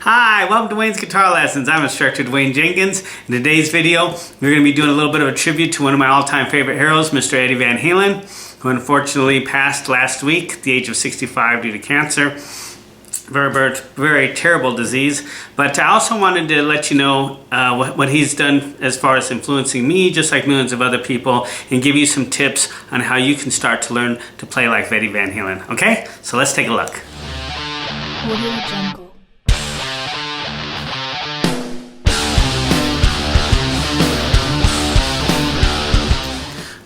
Hi, welcome to Wayne's Guitar Lessons. I'm instructor Dwayne Jenkins. In today's video, we're going to be doing a little bit of a tribute to one of my all-time favorite heroes, Mr. Eddie Van Halen, who unfortunately passed last week at the age of 65 due to cancer. Very terrible disease. But I also wanted to let you know what he's done as far as influencing me, just like millions of other people, and give you some tips on how you can start to learn to play like Eddie Van Halen. Okay? So let's take a look. Audio Jungle.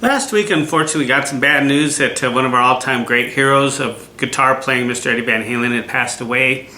Last week, unfortunately, we got some bad news that one of our all-time great heroes of guitar playing, Mr. Eddie Van Halen, had passed away.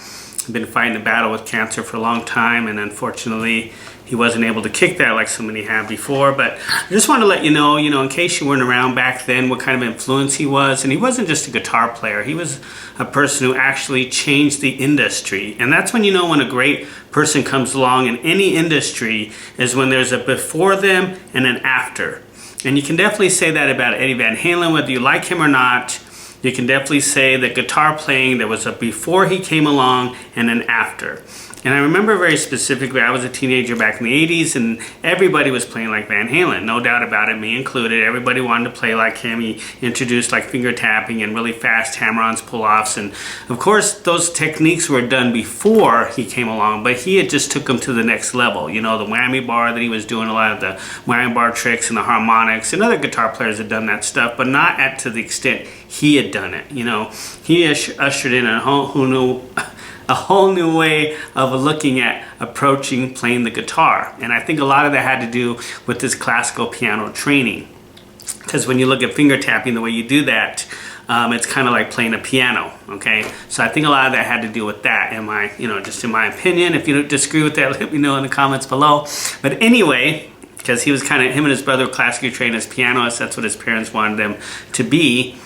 He'd been fighting a battle with cancer for a long time, and unfortunately, he wasn't able to kick that like so many have before. But I just want to let you know, in case you weren't around back then, what kind of influence he was. And he wasn't just a guitar player. He was a person who actually changed the industry. And that's when you know when a great person comes along in any industry is when there's a before them and an after. And you can definitely say that about Eddie Van Halen, whether you like him or not. You can definitely say that guitar playing, there was a before he came along and an after. And I remember very specifically, I was a teenager back in the 80s and everybody was playing like Van Halen, no doubt about it, me included. Everybody wanted to play like him. He introduced like finger tapping and really fast hammer-ons, pull-offs. And of course, those techniques were done before he came along, but he had just took them to the next level. The whammy bar that he was doing, a lot of the whammy bar tricks and the harmonics, and other guitar players had done that stuff, but not to the extent he had done it. He ushered in a whole new way of looking at approaching playing the guitar. And I think a lot of that had to do with this classical piano training. Because when you look at finger tapping, the way you do that, it's kind of like playing a piano, okay? So I think a lot of that had to do with that, just in my opinion. If you don't disagree with that, let me know in the comments below. But anyway, because he was him and his brother were classically trained as pianists. That's what his parents wanted them to be.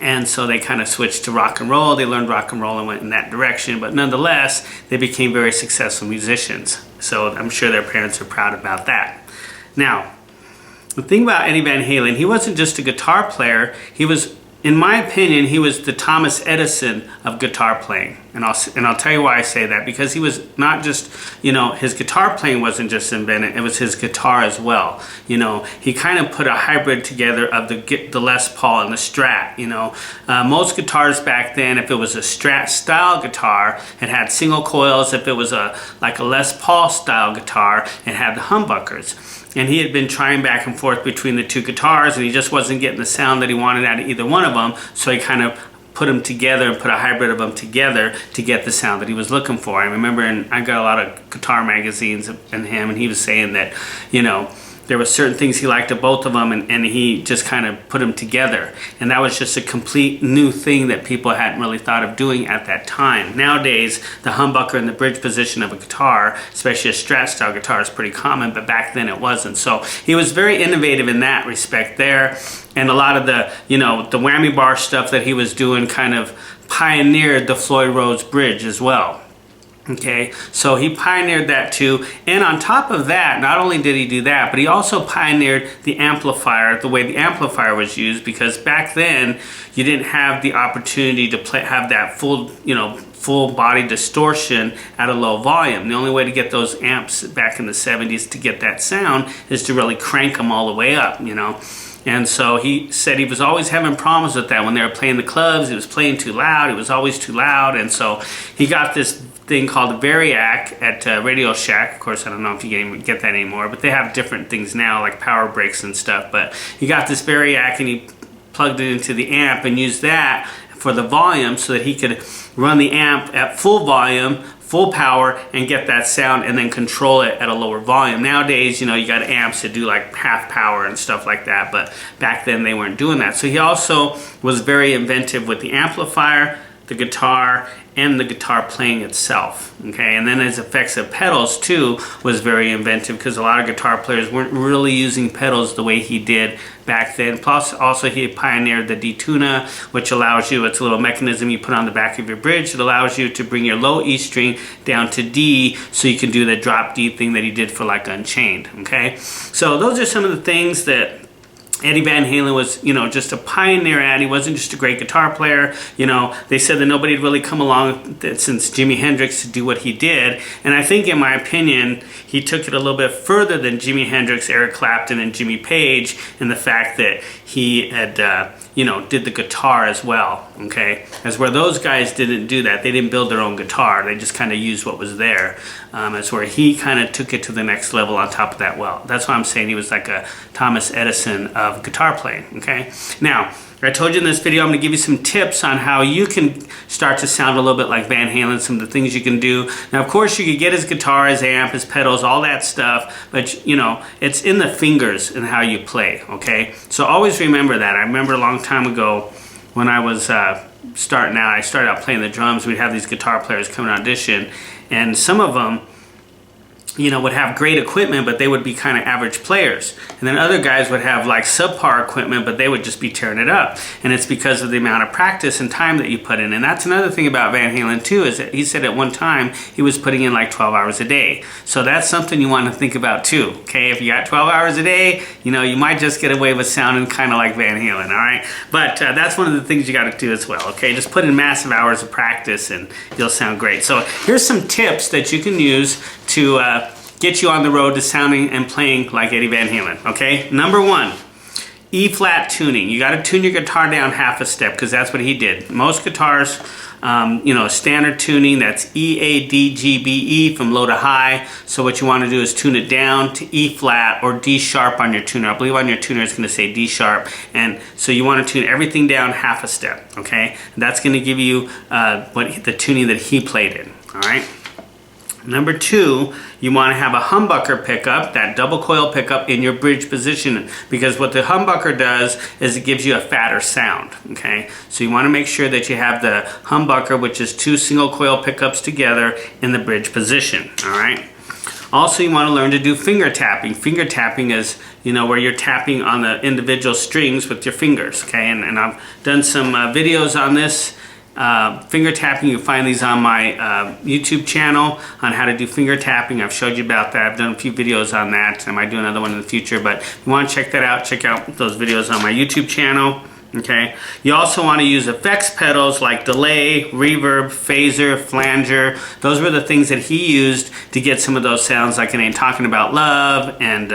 And so they kind of switched to rock and roll. They learned rock and roll and went in that direction. But nonetheless, they became very successful musicians. So I'm sure their parents are proud about that. Now, the thing about Eddie Van Halen, he wasn't just a guitar player. He was, in my opinion, he was the Thomas Edison of guitar playing. And I'll tell you why I say that. Because he was not just, his guitar playing wasn't just invented. It was his guitar as well. He kind of put a hybrid together of the Les Paul and the Strat. Most guitars back then, if it was a Strat style guitar, it had single coils. If it was like a Les Paul style guitar, it had the humbuckers. And he had been trying back and forth between the two guitars, and he just wasn't getting the sound that he wanted out of either one of them. So he kind of put them together and put a hybrid of them together to get the sound that he was looking for. I remember, I got a lot of guitar magazines and him, and he was saying that, there were certain things he liked of both of them, and he just kind of put them together. And that was just a complete new thing that people hadn't really thought of doing at that time. Nowadays, the humbucker and the bridge position of a guitar, especially a Strat style guitar, is pretty common, but back then it wasn't. So he was very innovative in that respect there. And a lot of the, the whammy bar stuff that he was doing kind of pioneered the Floyd Rose bridge as well. Okay, so he pioneered that too. And on top of that, not only did he do that, but he also pioneered the amplifier, the way the amplifier was used, because back then you didn't have the opportunity to have that full body distortion at a low volume. The only way to get those amps back in the 70s to get that sound is to really crank them all the way up, And so he said he was always having problems with that. When they were playing the clubs, he was playing too loud. It was always too loud. And so he got this thing called a Variac at Radio Shack. Of course, I don't know if you can get that anymore, but they have different things now, like power breaks and stuff. But he got this Variac and he plugged it into the amp and used that for the volume so that he could run the amp at full volume, full power, and get that sound and then control it at a lower volume. Nowadays, you got amps that do like half power and stuff like that, but back then they weren't doing that. So he also was very inventive with the amplifier, the guitar, and the guitar playing itself, okay? And then his effects of pedals too was very inventive, because a lot of guitar players weren't really using pedals the way he did back then. Plus, also he pioneered the detuna, which allows you, it's a little mechanism you put on the back of your bridge. It allows you to bring your low E string down to D, so you can do the drop D thing that he did for like Unchained, okay? So those are some of the things that Eddie Van Halen was, you know, just a pioneer at. He wasn't just a great guitar player. You know, they said that nobody had really come along since Jimi Hendrix to do what he did. And I think, in my opinion, he took it a little bit further than Jimi Hendrix, Eric Clapton, and Jimmy Page in the fact that he had, you know, did the guitar as well, okay? As where those guys didn't do that. They didn't build their own guitar. They just kind of used what was there. As where he kind of took it to the next level on top of that. Well, that's why I'm saying he was like a Thomas Edison of guitar playing, okay? Now, I told you in this video I'm going to give you some tips on how you can start to sound a little bit like Van Halen, some of the things you can do. Now, of course, you could get his guitar, his amp, his pedals, all that stuff, but, you know, it's in the fingers and how you play, okay? So always remember that. I remember a long time ago when I was starting out, I started out playing the drums. We'd have these guitar players come and audition, and some of them, you know, would have great equipment, but they would be kind of average players. And then other guys would have like subpar equipment, but they would just be tearing it up. And it's because of the amount of practice and time that you put in. And that's another thing about Van Halen too, is that he said at one time he was putting in like 12 hours a day. So that's something you want to think about too, okay? If you got 12 hours a day, you know, you might just get away with sounding kind of like Van Halen, all right? But that's one of the things you got to do as well, okay? Just put in massive hours of practice and you'll sound great. So here's some tips that you can use to get you on the road to sounding and playing like Eddie Van Halen, okay? Number one, E-flat tuning. You got to tune your guitar down half a step because that's what he did. Most guitars, you know, standard tuning, that's E, A, D, G, B, E from low to high. So what you want to do is tune it down to E-flat or D sharp on your tuner. I believe on your tuner it's going to say D sharp. And so you want to tune everything down half a step, okay? And that's going to give you the tuning that he played in, all right? Number two, you want to have a humbucker pickup, that double coil pickup in your bridge position, because what the humbucker does is it gives you a fatter sound, okay? So you want to make sure that you have the humbucker, which is two single coil pickups together in the bridge position, all right? Also, you want to learn to do finger tapping. Finger tapping is, you know, where you're tapping on the individual strings with your fingers, okay? And I've done some videos on this. Finger tapping, you find these on my YouTube channel on how to do finger tapping. I've showed you about that. I've done a few videos on that. I might do another one in the future, but if you want to check that out, check out those videos on my YouTube channel. Okay. You also want to use effects pedals like delay, reverb, phaser, flanger. Those were the things that he used to get some of those sounds like in Ain't Talking About Love and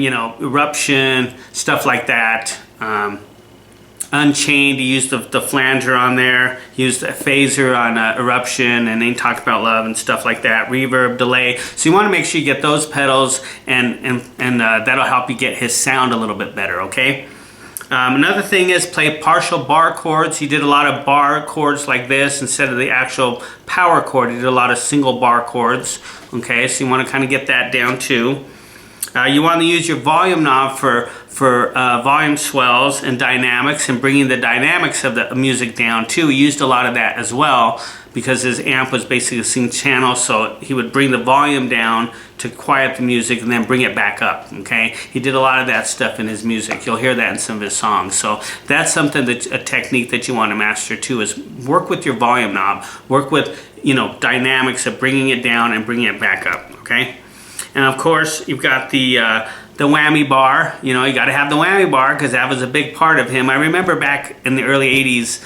you know, Eruption, stuff like that. Unchained, he used the flanger on there. He used the phaser on Eruption and Ain't Talk About Love and stuff like that. Reverb, delay. So you want to make sure you get those pedals and that'll help you get his sound a little bit better, okay? Another thing is play partial bar chords. He did a lot of bar chords like this instead of the actual power chord. He did a lot of single bar chords, okay? So you want to kind of get that down too. You want to use your volume knob for volume swells and dynamics and bringing the dynamics of the music down too. He used a lot of that as well because his amp was basically a single channel, so he would bring the volume down to quiet the music and then bring it back up, okay? He did a lot of that stuff in his music. You'll hear that in some of his songs. So that's something that a technique that you want to master too, is work with your volume knob. Work with, you know, dynamics of bringing it down and bringing it back up, okay? And of course, you've got the whammy bar. You know, you got to have the whammy bar because that was a big part of him. I remember back in the early 80s,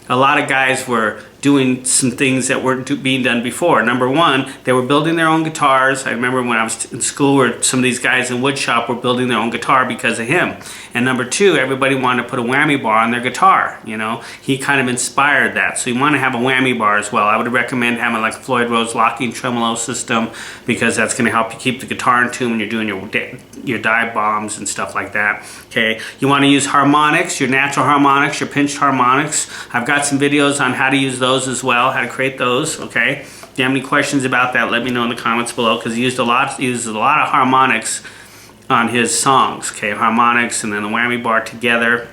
a lot of guys were doing some things that weren't being done before. Number one, they were building their own guitars. I remember when I was in school where some of these guys in woodshop were building their own guitar because of him. And number two, everybody wanted to put a whammy bar on their guitar, you know. He kind of inspired that. So you want to have a whammy bar as well. I would recommend having like a Floyd Rose locking tremolo system because that's going to help you keep the guitar in tune when you're doing your dive bombs and stuff like that. Okay, you want to use harmonics, your natural harmonics, your pinched harmonics. I've got some videos on how to use those as well, how to create those, okay? If you have any questions about that, let me know in the comments below because he uses a lot of harmonics on his songs, okay? Harmonics and then the whammy bar together,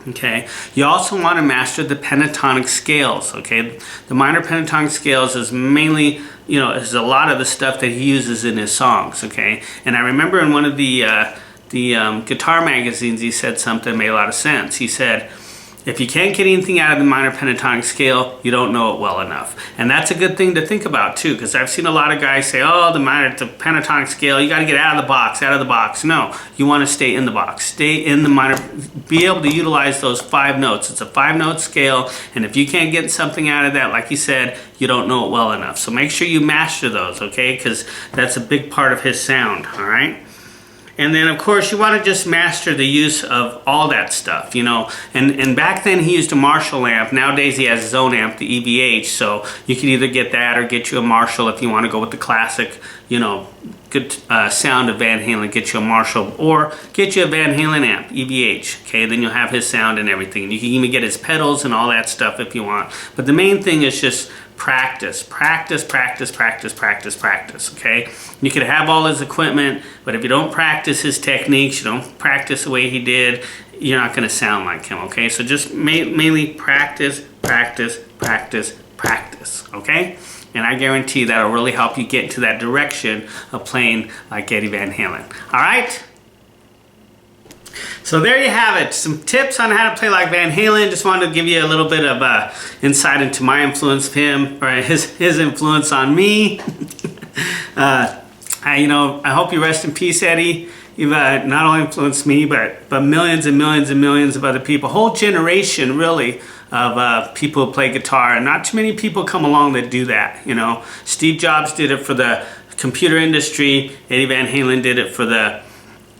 okay? You also want to master the pentatonic scales, okay? The minor pentatonic scales is mainly, you know, is a lot of the stuff that he uses in his songs, okay? And I remember in one of the guitar magazines he said something that made a lot of sense. He said, if you can't get anything out of the minor pentatonic scale, you don't know it well enough. And that's a good thing to think about too, because I've seen a lot of guys say, oh, the pentatonic scale, you got to get out of the box. No, you want to stay in the box. Stay in the minor, be able to utilize those 5 notes. It's a 5-note scale, and if you can't get something out of that, like you said, you don't know it well enough. So make sure you master those, okay? Because that's a big part of his sound, all right? And then, of course, you want to just master the use of all that stuff, you know. And back then, he used a Marshall amp. Nowadays, he has his own amp, the EVH. So you can either get that or get you a Marshall if you want to go with the classic, you know, good sound of Van Halen. Get you a Marshall or get you a Van Halen amp, EVH. Okay, then you'll have his sound and everything. You can even get his pedals and all that stuff if you want. But the main thing is just practice, okay? You could have all his equipment, but if you don't practice his techniques, you don't practice the way he did, you're not gonna sound like him, okay? So just mainly practice, okay? And I guarantee that'll really help you get into that direction of playing like Eddie Van Halen, all right? So there you have it, some tips on how to play like Van Halen. Just wanted to give you a little bit of insight into my influence of him, or his influence on me. I hope you rest in peace, Eddie. You've not only influenced me, but millions and millions and millions of other people, a whole generation really of people who play guitar, and not too many people come along that do that, you know. Steve Jobs did it for the computer industry, Eddie Van Halen did it for the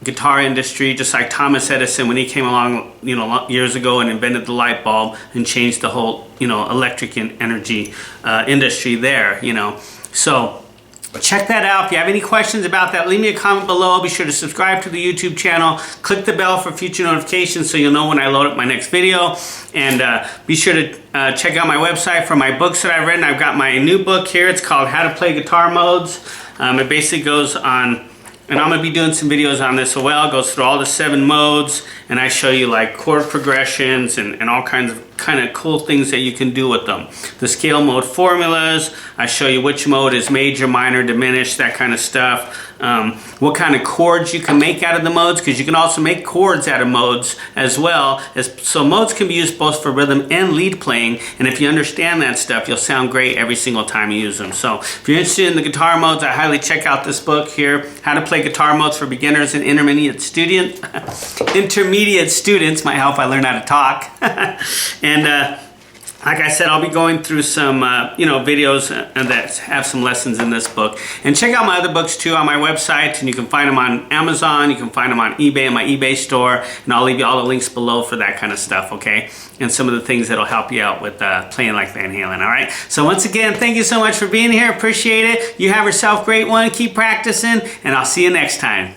guitar industry, just like Thomas Edison when he came along, you know, years ago and invented the light bulb and changed the whole, you know, electric and energy industry there, you know. So check that out. If you have any questions about that, leave me a comment below. Be sure to subscribe to the YouTube channel. Click the bell for future notifications so you'll know when I load up my next video. And be sure to check out my website for my books that I've written. I've got my new book here. It's called How to Play Guitar Modes. It basically goes on, and I'm going to be doing some videos on this as well. It goes through all the 7 modes, and I show you like chord progressions and all kinds of cool things that you can do with them. The scale mode formulas, I show you which mode is major, minor, diminished, that kind of stuff. What kind of chords you can make out of the modes, because you can also make chords out of modes as well. So modes can be used both for rhythm and lead playing, and if you understand that stuff, you'll sound great every single time you use them. So if you're interested in the guitar modes, I highly check out this book here, How to Play Guitar Modes for Beginners and Intermediate Students. Might help I learn how to talk. And like I said, I'll be going through some videos that have some lessons in this book. And check out my other books too on my website, and you can find them on Amazon, you can find them on eBay, in my eBay store, and I'll leave you all the links below for that kind of stuff, okay? And some of the things that'll help you out with playing like Van Halen, all right? So once again, thank you so much for being here. Appreciate it. You have yourself a great one. Keep practicing, and I'll see you next time.